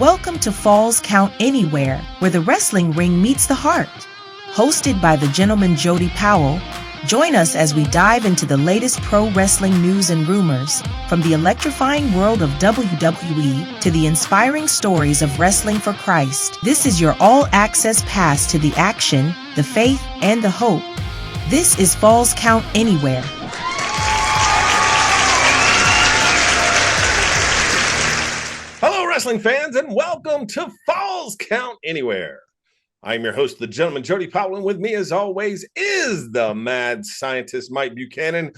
Welcome to Falls Count Anywhere, where the wrestling ring meets the heart. Hosted by the gentleman Jody Powell, join us as we dive into the latest pro wrestling news and rumors, from the electrifying world of WWE to the inspiring stories of wrestling for Christ. This is your all-access pass to the action, the faith, and the hope. This is Falls Count Anywhere. Hello, wrestling fans, and welcome to Falls Count Anywhere. I'm your host, the gentleman Jody Powell, and with me, as always, is the mad scientist Mike Buchanan,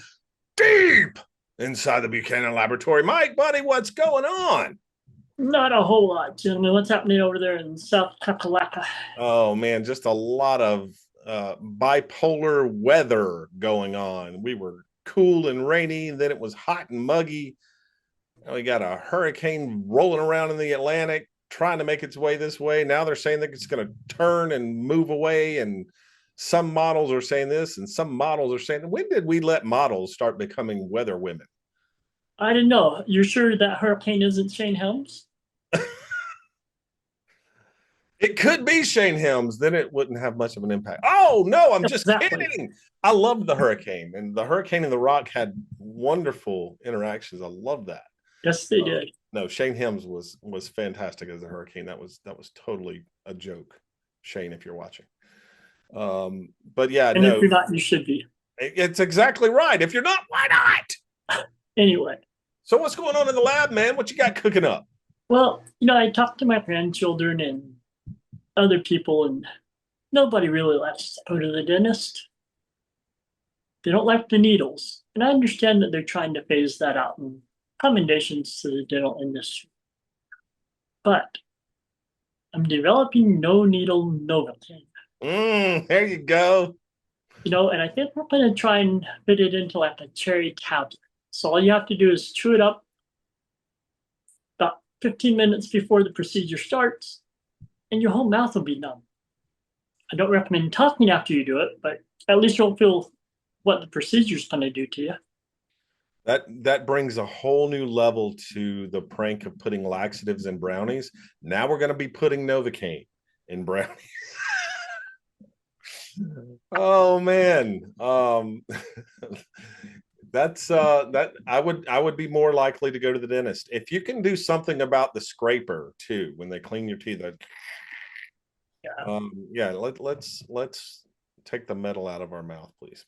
deep inside the Buchanan Laboratory. Mike, buddy, what's going on? Not a whole lot, gentlemen. What's happening over there in South Kakalaka? Oh, man, just a lot of bipolar weather going on. We were cool and rainy, then it was hot and muggy. We got a hurricane rolling around in the Atlantic, trying to make its way this way. Now they're saying that it's going to turn and move away, and some models are saying this, and some models are saying, when did we let models start becoming weather women? I don't know. You're sure that hurricane isn't Shane Helms? It could be Shane Helms, then it wouldn't have much of an impact. Oh, no, I'm just kidding. I loved the hurricane, and the Hurricane and The Rock had wonderful interactions. I love that. Yes, they did. No, Shane Helms was fantastic as a hurricane. That was totally a joke, Shane, if you're watching. But yeah, and if you're not, you should be. It's exactly right. If you're not, why not? Anyway. So what's going on in the lab, man? What you got cooking up? Well, I talked to my grandchildren and other people, and nobody really likes to go to the dentist. They don't like the needles. And I understand that they're trying to phase that out, and commendations to the dental industry. But I'm developing no needle Novocaine. There you go. And I think we're going to try and fit it into like a cherry tablet. So all you have to do is chew it up about 15 minutes before the procedure starts, and your whole mouth will be numb. I don't recommend talking after you do it, but at least you'll feel what the procedure's going to do to you. That brings a whole new level to the prank of putting laxatives in brownies. Now we're going to be putting Novocaine in brownies. Oh man. That's that I would be more likely to go to the dentist. If you can do something about the scraper too, when they clean your teeth. Let's take the metal out of our mouth, please.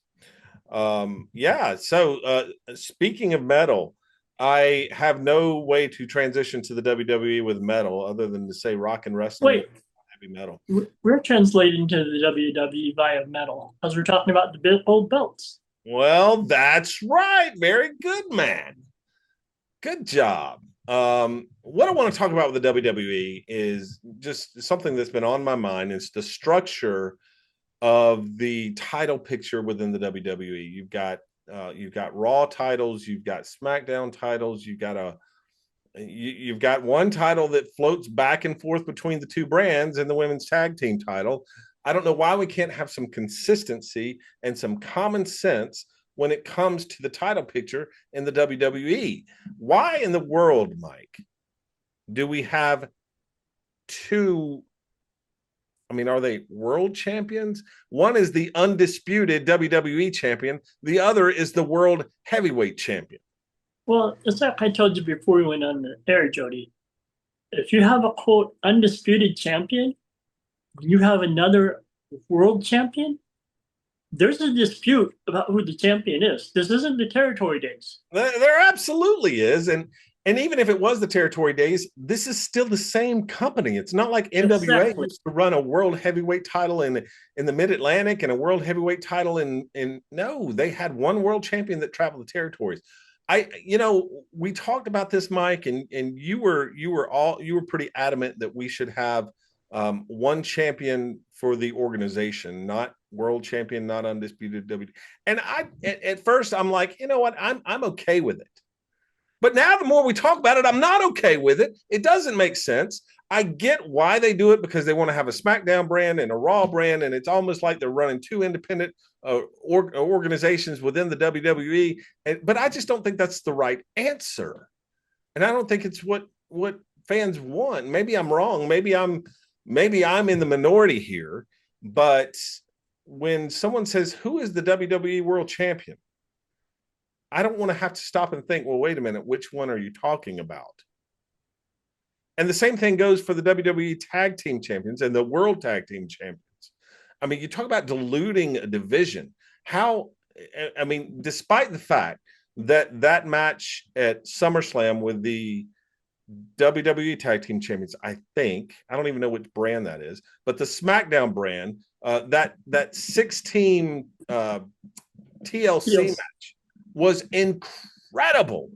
So speaking of metal, I have no way to transition to the WWE with metal other than to say rock and wrestling. Wait, heavy metal. We're translating to the WWE via metal because we're talking about the old belts. Well, that's right. Very good, man. Good job. What I want to talk about with the WWE is just something that's been on my mind. It's the structure of the title picture within the WWE. You've got Raw titles, you've got SmackDown titles, you've got one title that floats back and forth between the two brands, and the women's tag team title. I don't know why we can't have some consistency and some common sense when it comes to the title picture in the WWE. Why in the world, Mike, do we have two? I mean, are they world champions? One is the undisputed WWE champion. The other is the world heavyweight champion. Well, it's like I told you before we went on the air, Jody. If you have a, quote, undisputed champion, you have another world champion, there's a dispute about who the champion is. This isn't the territory days. There absolutely is. And even if it was the territory days, this is still the same company. It's not like NWA used to run a world heavyweight title in the Mid-Atlantic and a world heavyweight title in no, they had one world champion that traveled the territories. We talked about this, Mike, and you were pretty adamant that we should have one champion for the organization, not world champion, not undisputed WWE. And at first I'm like, you know what, I'm okay with it. But now the more we talk about it, I'm not okay with it. It doesn't make sense. I get why they do it, because they want to have a SmackDown brand and a Raw brand, and it's almost like they're running two independent organizations within the WWE. But I just don't think that's the right answer. And I don't think it's what fans want. Maybe I'm wrong. Maybe I'm in the minority here. But when someone says, "Who is the WWE World Champion?" I don't want to have to stop and think, well, wait a minute, which one are you talking about? And the same thing goes for the WWE Tag Team Champions and the World Tag Team Champions. I mean, you talk about diluting a division. How, I mean, despite the fact that that match at SummerSlam with the WWE Tag Team Champions, I don't even know which brand that is, but the SmackDown brand, that 6-team TLC match was incredible.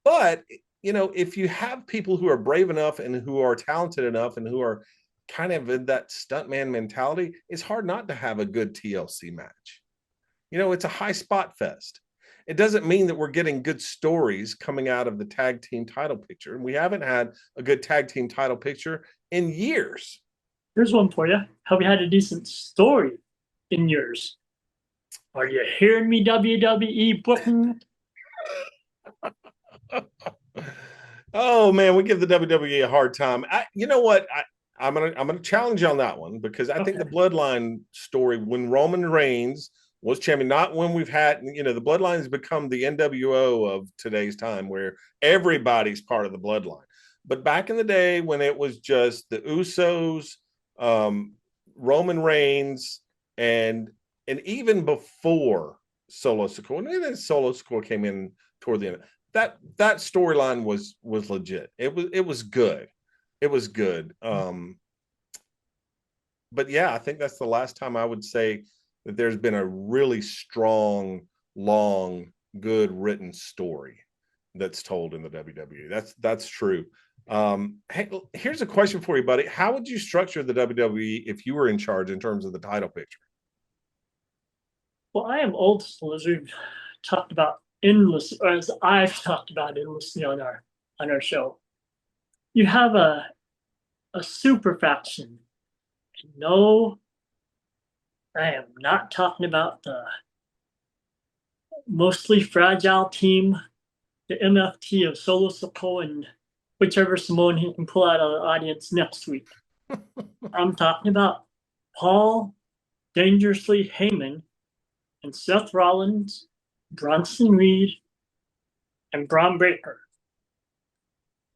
But if you have people who are brave enough and who are talented enough and who are kind of in that stuntman mentality, it's hard not to have a good TLC match. It's a high spot fest. It doesn't mean that we're getting good stories coming out of the tag team title picture. And we haven't had a good tag team title picture in years. Here's one for you. Have you had a decent story in years? Are you hearing me, WWE booking? Oh man, we give the WWE a hard time. You know what? I'm gonna challenge you on that one, because I think the Bloodline story, when Roman Reigns was champion, not when we've had, the Bloodline has become the NWO of today's time, where everybody's part of the Bloodline. But back in the day when it was just the Usos, Roman Reigns, and even before Solo Sikoa, and then Solo Sikoa came in toward the end. That storyline was legit. It was good. It was good. But yeah, I think that's the last time I would say that there's been a really strong, long, good written story that's told in the WWE. That's true. Hey, here's a question for you, buddy. How would you structure the WWE if you were in charge in terms of the title picture? Well, I am old school, as we've talked about as I've talked about endlessly on our show. You have a super faction. No, I am not talking about the mostly fragile team, the MFT of Solo Sikoa and whichever Samoan he can pull out of the audience next week. I'm talking about Paul Dangerously Heyman and Seth Rollins, Bronson Reed, and Braun Breaker.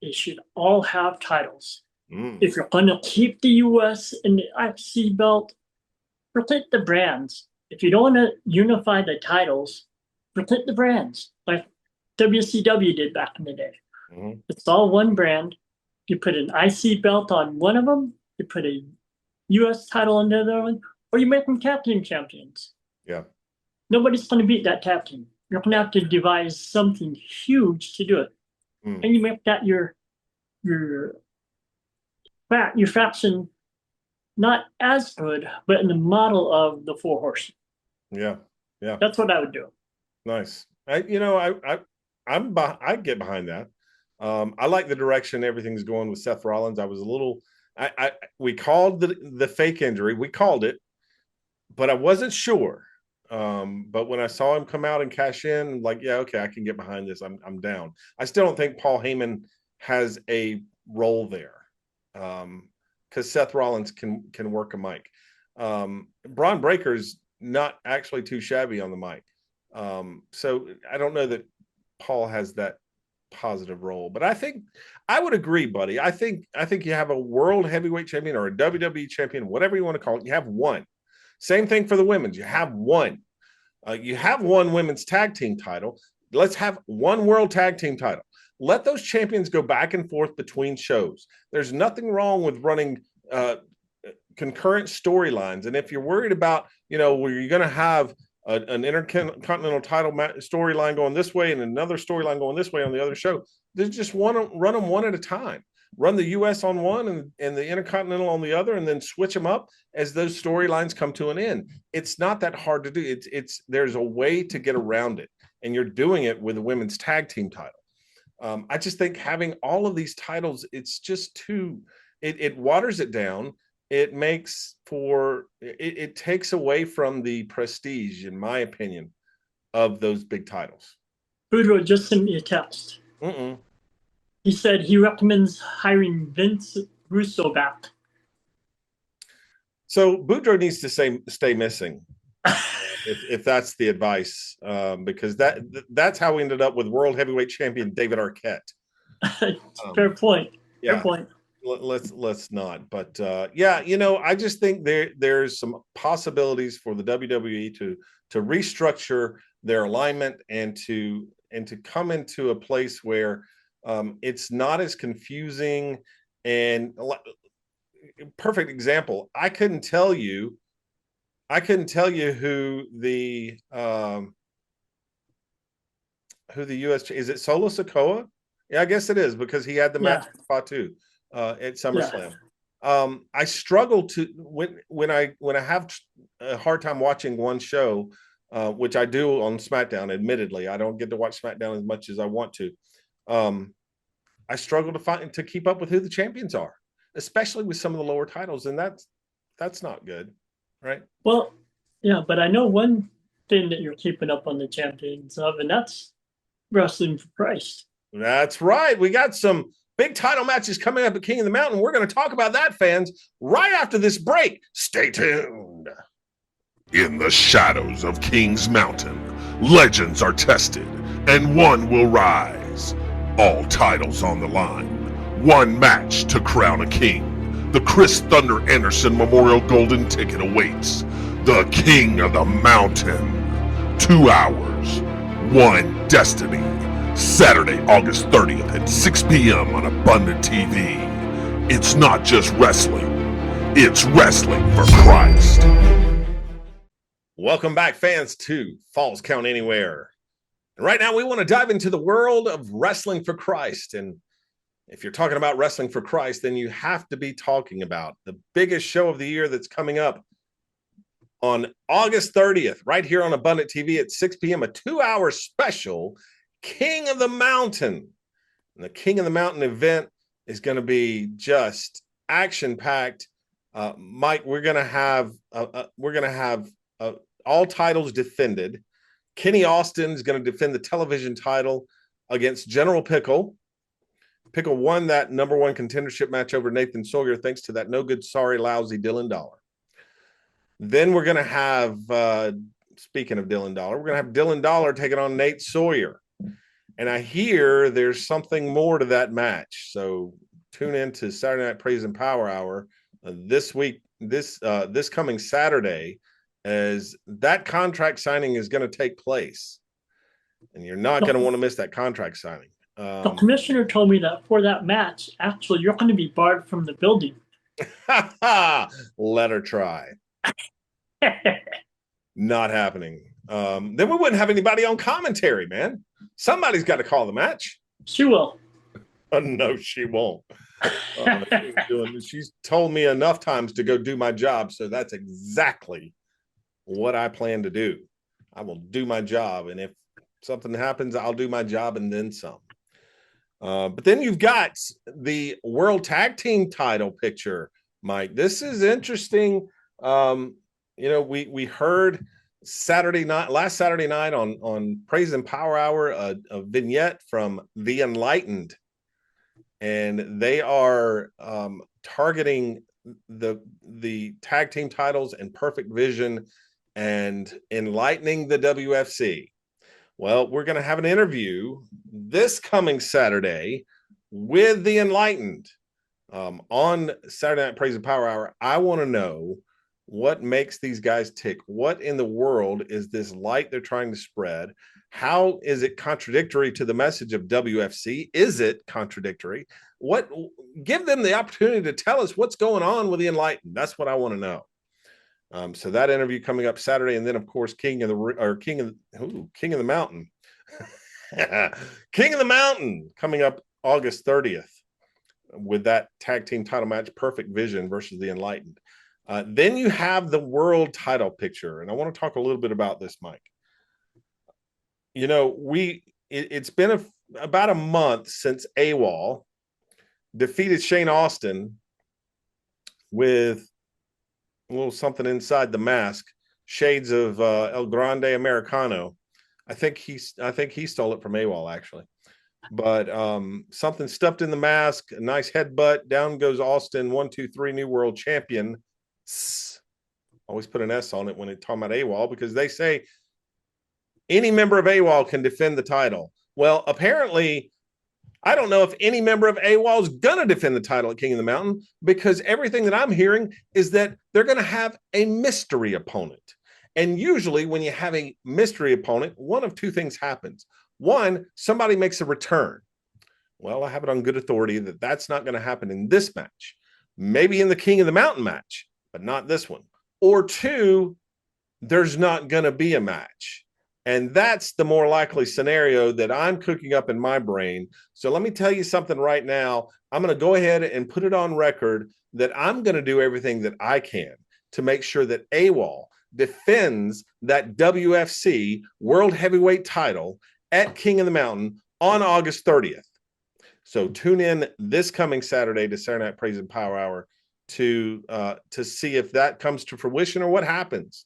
They should all have titles. If you're going to keep the US and the IC belt, protect the brands. If you don't want to unify the titles, protect the brands, like WCW did back in the day. It's all one brand. You put an IC belt on one of them, you put a US title on the other one, or you make them tag team champions. Yeah. Nobody's going to beat that tag team. You're going to have to devise something huge to do it. And you make that your faction not as good, but in the model of the Four Horsemen. Yeah. That's what I would do. Nice. I get behind that. I like the direction everything's going with Seth Rollins. I was a little, we called the fake injury. We called it, but I wasn't sure. But when I saw him come out and cash in, like, yeah, okay, I can get behind this. I'm down. I still don't think Paul Heyman has a role there. Because Seth Rollins can work a mic. Braun Breaker's not actually too shabby on the mic. So I don't know that Paul has that positive role, but I think I would agree, buddy. I think you have a world heavyweight champion or a WWE champion, whatever you want to call it. You have one. Same thing for the women's. You have one. You have one women's tag team title. Let's have one world tag team title. Let those champions go back and forth between shows. There's nothing wrong with running concurrent storylines. And if you're worried about, where you're going to have an intercontinental title storyline going this way and another storyline going this way on the other show, just run them one at a time. Run the US on one and the intercontinental on the other, and then switch them up as those storylines come to an end. It's not that hard to do. There's a way to get around it, and you're doing it with the women's tag team title. I just think having all of these titles, it's just it waters it down. It takes away from the prestige, in my opinion, of those big titles. Boudreaux just sent me a text. He said he recommends hiring Vince Russo back. So Boudreaux needs to stay missing. If that's the advice, because that's how we ended up with world heavyweight champion David Arquette. Fair point. Yeah. Fair point. Let's not. But yeah, I just think there's some possibilities for the WWE to restructure their alignment and to come into a place where it's not as confusing. And perfect example, I couldn't tell you who the US is. It Solo Sikoa? Yeah, I guess it is, because he had the match with Fatu at SummerSlam. Yeah. I struggle to when I have a hard time watching one show, which I do on SmackDown. Admittedly, I don't get to watch SmackDown as much as I want to. I struggle to keep up with who the champions are, especially with some of the lower titles, and that's not good, right? Well, yeah, but I know one thing that you're keeping up on the champions of, and that's Wrestling for Christ. That's right. We got some big title matches coming up at King of the Mountain. We're going to talk about that, fans, right after this break. Stay tuned. In the shadows of King's Mountain, legends are tested, and one will rise. All titles on the line. One match to crown a king. The Chris Thunder Anderson Memorial Golden Ticket awaits. The King of the Mountain. 2 hours. One destiny. Saturday, August 30th at 6 p.m. on Abundant TV. It's not just wrestling. It's wrestling for Christ. Welcome back, fans, to Falls Count Anywhere. And right now we want to dive into the world of Wrestling for Christ. And if you're talking about Wrestling for Christ, then you have to be talking about the biggest show of the year that's coming up on August 30th, right here on Abundant TV at 6 p.m., a 2-hour special, King of the Mountain. And the King of the Mountain event is going to be just action-packed. Mike, we're going to have all titles defended. Kenny Austin is going to defend the television title against General Pickle. Pickle won that number one contendership match over Nathan Sawyer thanks to that no good, sorry, lousy Dylan Dollar. Then we're going to have, speaking of Dylan Dollar, we're going to have Dylan Dollar taking on Nate Sawyer. And I hear there's something more to that match. So tune in to Saturday Night Praise and Power Hour this week, this coming Saturday, as that contract signing is going to take place. And you're not going to want to miss that contract signing. The commissioner told me that for that match, actually, you're going to be barred from the building. Let her try. Not happening. Then we wouldn't have anybody on commentary, man. Somebody's got to call the match. She will. No, she won't. She's told me enough times to go do my job, so that's exactly what I plan to do. I will do my job, and if something happens, I'll do my job and then some. But then you've got the World Tag Team title picture, Mike. This is interesting. We heard last Saturday night on Praise and Power Hour, a vignette from The Enlightened, and they are targeting the tag team titles and Perfect Vision and enlightening the WFC. Well, we're going to have an interview this coming Saturday with The Enlightened on Saturday Night Praise and Power Hour. I want to know what makes these guys tick. What in the world is this light they're trying to spread? How is it contradictory to the message of WFC? Is it contradictory? Give them the opportunity to tell us what's going on with The Enlightened. That's what I want to know. So that interview coming up Saturday, and then of course King of the Mountain, King of the Mountain coming up August 30th with that tag team title match, Perfect Vision versus The Enlightened. Then you have the world title picture, and I want to talk a little bit about this, Mike. It's been about a month since AWOL defeated Shane Austin with a little something inside the mask, shades of El Grande Americano. I think he stole it from AWOL, actually. But something stuffed in the mask, a nice headbutt. Down goes Austin. 1, 2, 3, new world champion. Always put an S on it when it's talking about AWOL, because they say any member of AWOL can defend the title. Well, apparently, I don't know if any member of AWOL is going to defend the title at King of the Mountain, because everything that I'm hearing is that they're going to have a mystery opponent. And usually when you have a mystery opponent, one of two things happens. One, somebody makes a return. Well, I have it on good authority that that's not going to happen in this match. Maybe in the King of the Mountain match, but not this one. Or two, there's not going to be a match. And that's the more likely scenario that I'm cooking up in my brain. So let me tell you something right now. I'm going to go ahead and put it on record that I'm going to do everything that I can to make sure that AWOL defends that WFC World Heavyweight title at King of the Mountain on August 30th. So tune in this coming Saturday to Saturday Night Praise and Power Hour to see if that comes to fruition or what happens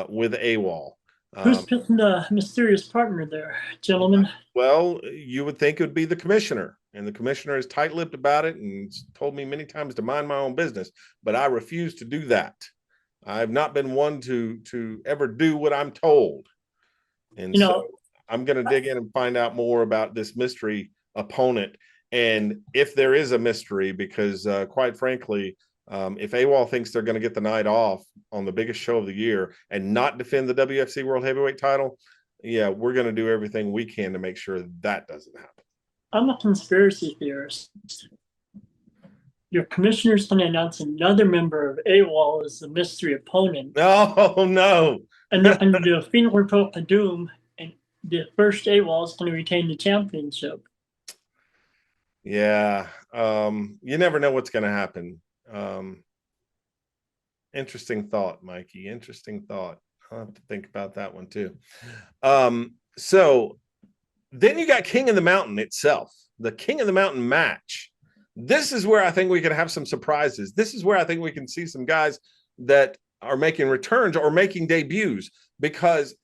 with AWOL. Who's picking the mysterious partner there, gentlemen? Well, you would think it would be the commissioner, and the commissioner is tight-lipped about it and told me many times to mind my own business, but I refuse to do that. I've not been one to ever do what I'm told. And so I'm going to dig in and find out more about this mystery opponent, and if there is a mystery, because quite frankly, if AWOL thinks they're going to get the night off on the biggest show of the year and not defend the WFC World Heavyweight title, yeah, we're going to do everything we can to make sure that doesn't happen. I'm a conspiracy theorist. Your commissioner's going to announce another member of AWOL as the mystery opponent. Oh, no. And they're going to do a Phoenix Report of Doom, and the first AWOL is going to retain the championship. Yeah. You never know what's going to happen. Interesting thought, Mikey. Interesting thought. I'll have to think about that one too. So then you got King of the Mountain itself, the King of the Mountain match. This is where I think we can have some surprises. This is where I think we can see some guys that are making returns or making debuts, because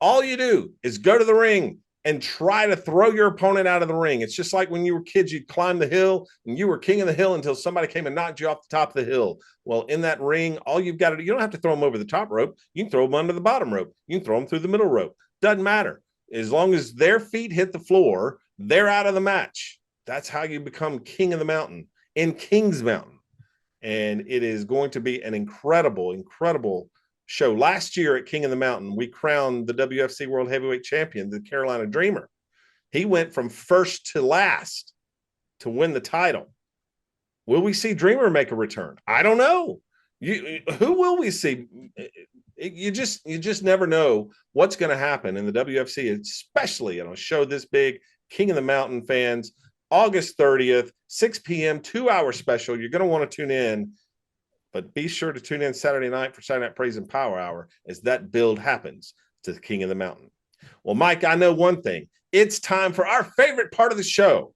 all you do is go to the ring and try to throw your opponent out of the ring. It's just like when you were kids, you'd climb the hill and you were king of the hill until somebody came and knocked you off the top of the hill. Well, in that ring, all you've got to do, you don't have to throw them over the top rope. You can throw them under the bottom rope. You can throw them through the middle rope. Doesn't matter. As long as their feet hit the floor, they're out of the match. That's how you become King of the Mountain in Kings Mountain. And it is going to be an incredible, incredible show. Last year at King of the Mountain, we crowned the WFC World Heavyweight Champion, the Carolina Dreamer. He went from first to last to win the title. Will we see Dreamer make a return? I don't know. Who will we see? You just never know what's going to happen in the WFC, especially on a show this big. King of the Mountain fans, August 30th, 6 p.m., 2-hour special. You're going to want to tune in. But be sure to tune in Saturday night for Saturday Night Praise and Power Hour as that build happens to the King of the Mountain. Well, Mike, I know one thing. It's time for our favorite part of the show,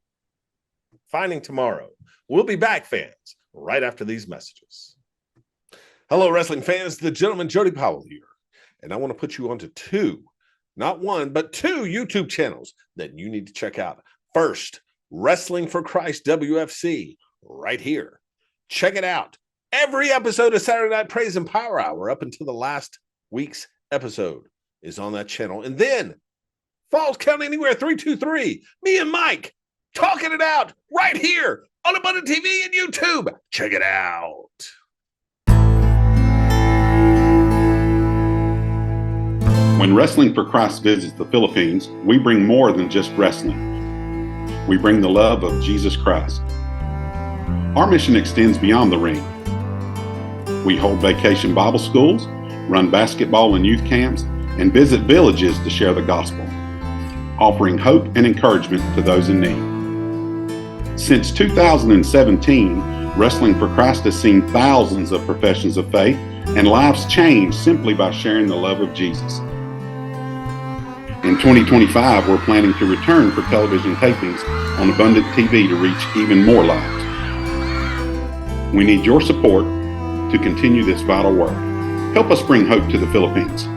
Finding Tomorrow. We'll be back, fans, right after these messages. Hello, wrestling fans. The gentleman Jody Powell here. And I want to put you onto two, not one, but two YouTube channels that you need to check out. First, Wrestling for Christ WFC, right here. Check it out. Every episode of Saturday Night Praise and Power Hour up until the last week's episode is on that channel. And then Falls Count Anywhere 323, me and Mike talking it out right here on Abundant TV and YouTube. Check it out. When Wrestling for Christ visits the Philippines, we bring more than just wrestling. We bring the love of Jesus Christ. Our mission extends beyond the ring. We hold vacation Bible schools, run basketball and youth camps, and visit villages to share the gospel, offering hope and encouragement to those in need. Since 2017, Wrestling for Christ has seen thousands of professions of faith and lives changed simply by sharing the love of Jesus. In 2025, we're planning to return for television tapings on Abundant TV to reach even more lives. We need your support to continue this vital work. Help us bring hope to the Philippines.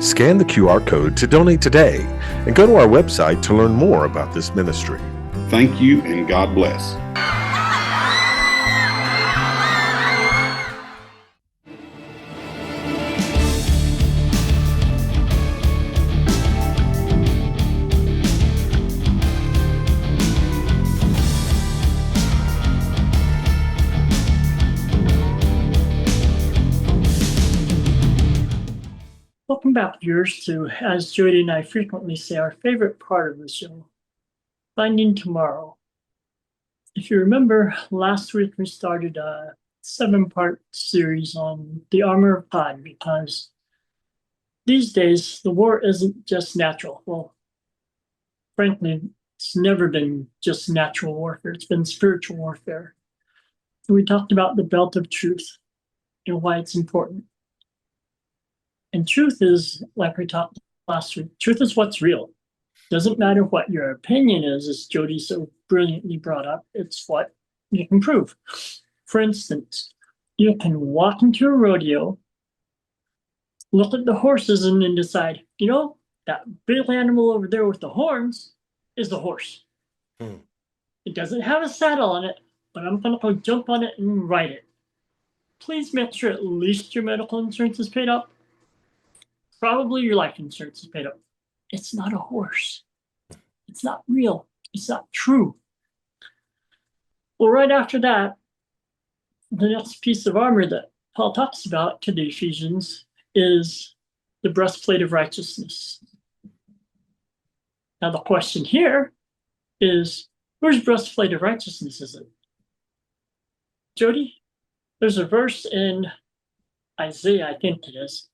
Scan the QR code to donate today and go to our website to learn more about this ministry. Thank you and God bless. Welcome back, viewers, to, as Jody and I frequently say, our favorite part of the show, Finding Tomorrow. If you remember, last week we started a 7-part series on the armor of God, because these days the war isn't just natural. Well, frankly, it's never been just natural warfare. It's been spiritual warfare. We talked about the belt of truth and why it's important. And truth is, like we talked last week, truth is what's real. Doesn't matter what your opinion is, as Jody so brilliantly brought up, it's what you can prove. For instance, you can walk into a rodeo, look at the horses, and then decide, that big animal over there with the horns is the horse. It doesn't have a saddle on it, but I'm going to go jump on it and ride it. Please make sure at least your medical insurance is paid up. Probably your life insurance is paid up. It's not a horse. It's not real. It's not true. Well, right after that, the next piece of armor that Paul talks about to the Ephesians is the breastplate of righteousness. Now, the question here is, whose breastplate of righteousness is it? Jody, there's a verse in Isaiah, I think it is.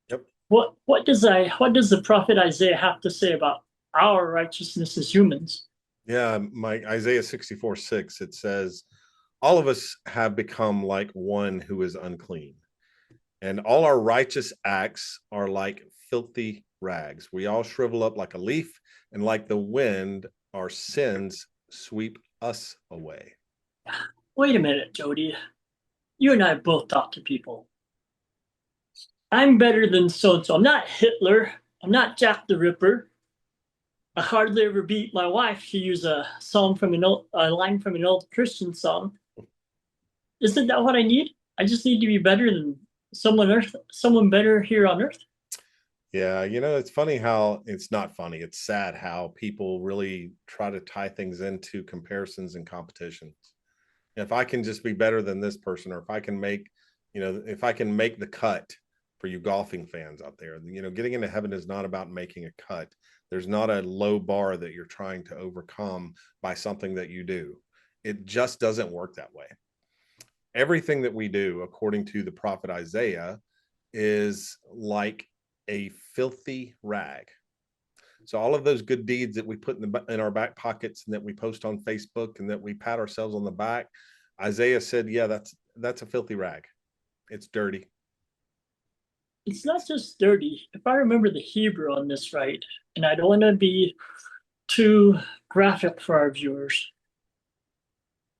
Yep. What does the prophet Isaiah have to say about our righteousness as humans? Yeah, Isaiah 64:6, it says, all of us have become like one who is unclean, and all our righteous acts are like filthy rags. We all shrivel up like a leaf, and like the wind, our sins sweep us away. Wait a minute, Jody. You and I both talk to people. I'm better than so-and-so. I'm not Hitler. I'm not Jack the Ripper. I hardly ever beat my wife, to use a line from an old Christian song. Isn't that what I need? I just need to be better than someone better here on earth. Yeah, it's funny how it's not funny. It's sad how people really try to tie things into comparisons and competitions. If I can just be better than this person, or if I can make the cut, for you golfing fans out there, getting into heaven is not about making a cut. There's not a low bar that you're trying to overcome by something that you do. It just doesn't work that way. Everything that we do, according to the prophet Isaiah, is like a filthy rag. So all of those good deeds that we put in our back pockets, and that we post on Facebook, and that we pat ourselves on the back, Isaiah said, yeah, that's a filthy rag. It's dirty. It's not just dirty. If I remember the Hebrew on this right, and I don't want to be too graphic for our viewers,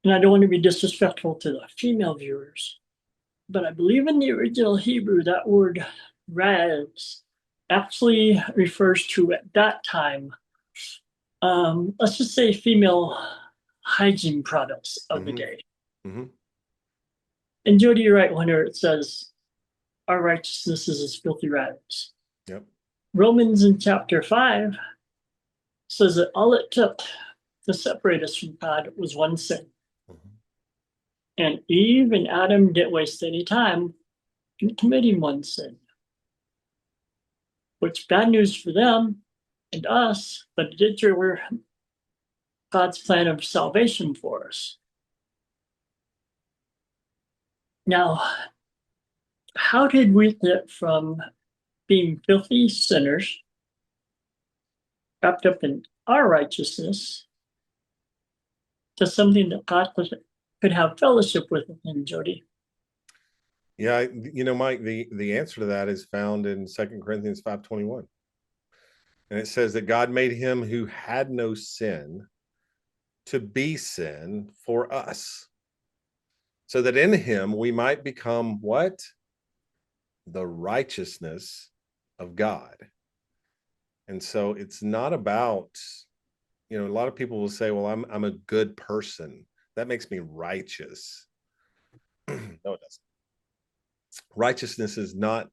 and I don't want to be disrespectful to the female viewers, but I believe in the original Hebrew, that word rags actually refers to, at that time, let's just say female hygiene products of the day. Mm-hmm. And Jody, you're right when it says, our righteousness is as filthy rags. Yep. Romans in chapter 5 says that all it took to separate us from God was one sin. Mm-hmm. And Eve and Adam didn't waste any time in committing one sin. Which, bad news for them and us, but it did trigger God's plan of salvation for us. Now, how did we get from being filthy sinners, wrapped up in our righteousness, to something that God could have fellowship with him, Jody? Yeah, Mike, the answer to that is found in 2 Corinthians 5:21. And it says that God made him who had no sin to be sin for us, so that in him we might become what? The righteousness of God. And so it's not about a lot of people will say, well, I'm a good person. That makes me righteous. No, it doesn't. Righteousness is not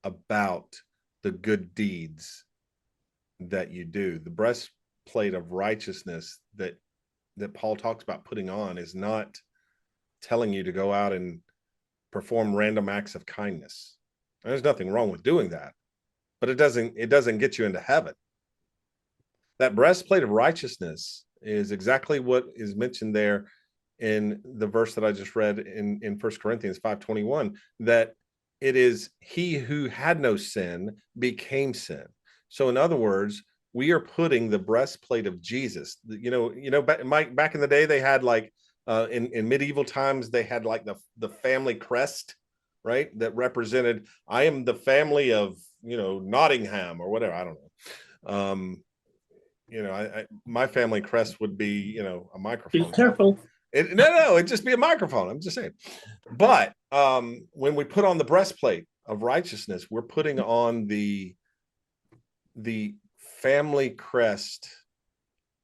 about the good deeds that you do. The breastplate of righteousness that Paul talks about putting on is not telling you to go out and perform random acts of kindness. There's nothing wrong with doing that, but it doesn't get you into heaven. That breastplate of righteousness is exactly what is mentioned there in the verse that I just read in 1 Corinthians 5:21, that it is he who had no sin became sin. So in other words, we are putting the breastplate of Jesus. Back in the day, they had like in medieval times, they had like the family crest, right? That represented, I am the family of, Nottingham or whatever. I don't know. My family crest would be, a microphone. Be careful. It'd just be a microphone. I'm just saying. But when we put on the breastplate of righteousness, we're putting on the family crest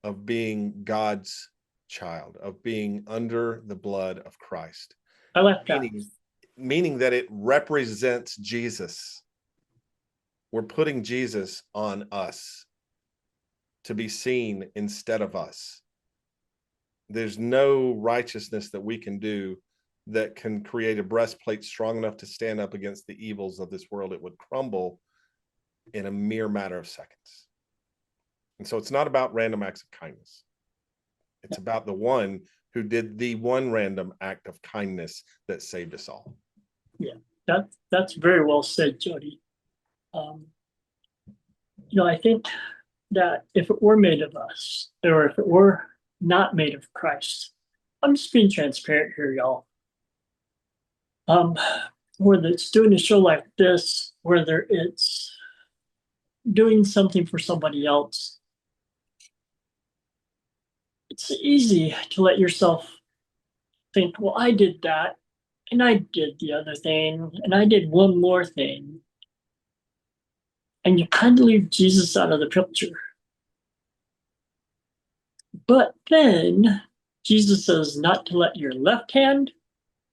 of being God's child, of being under the blood of Christ. I like that. Meaning that it represents Jesus. We're putting Jesus on us to be seen instead of us. There's no righteousness that we can do that can create a breastplate strong enough to stand up against the evils of this world. It would crumble in a mere matter of seconds. And so it's not about random acts of kindness. It's about the one who did the one random act of kindness that saved us all. Yeah, that's very well said, Jody. I think that if it were made of us, or if it were not made of Christ, I'm just being transparent here, y'all. Whether it's doing a show like this, whether it's doing something for somebody else, it's easy to let yourself think, well, I did that, and I did the other thing, and I did one more thing. And you kind of leave Jesus out of the picture. But then Jesus says not to let your left hand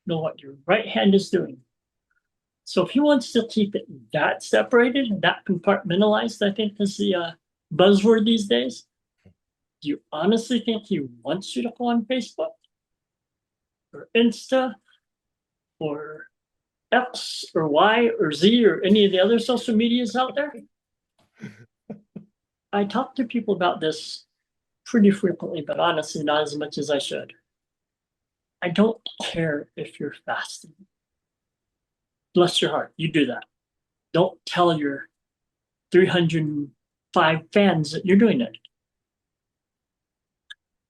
know what your right hand is doing. So if he wants to keep it that separated, that compartmentalized, I think is the buzzword these days. Do you honestly think he wants you to go on Facebook or Insta or X or Y or Z or any of the other social medias out there? I talk to people about this pretty frequently, but honestly, not as much as I should. I don't care if you're fasting. Bless your heart, you do that. Don't tell your 305 fans that you're doing it.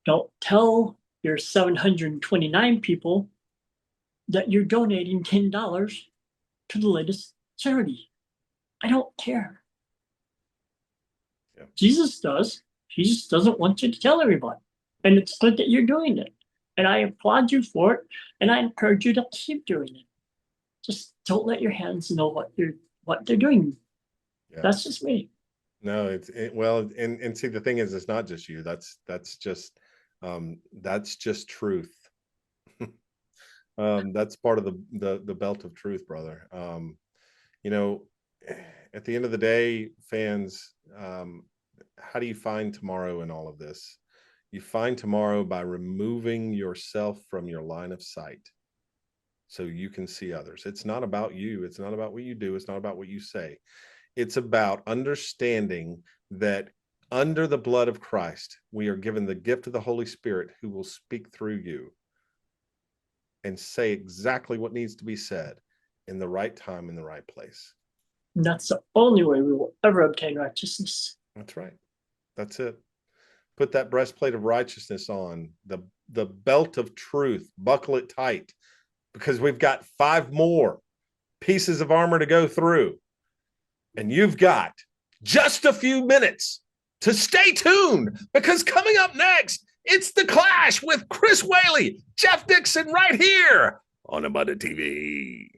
Don't tell your 729 people that you're donating $10 to the latest charity. I don't care. Yeah. Jesus does. He just doesn't want you to tell everybody. And it's good that you're doing it. And I applaud you for it. And I encourage you to keep doing it. Just don't let your hands know what they're doing. Yeah. That's just me. No, and see, the thing is, it's not just you. That's just truth. That's part of the belt of truth, brother. At the end of the day, fans, how do you find tomorrow in all of this? You find tomorrow by removing yourself from your line of sight so you can see others. It's not about you. It's not about what you do. It's not about what you say. It's about understanding that under the blood of Christ, we are given the gift of the Holy Spirit who will speak through you and say exactly what needs to be said in the right time, in the right place. And that's the only way we will ever obtain righteousness. That's right. That's it. Put that breastplate of righteousness on, the belt of truth, buckle it tight, because we've got 5 more pieces of armor to go through. And you've got just a few minutes to stay tuned, because coming up next, it's The Clash with Chris Whaley, Jeff Dixon, right here on Abundant TV.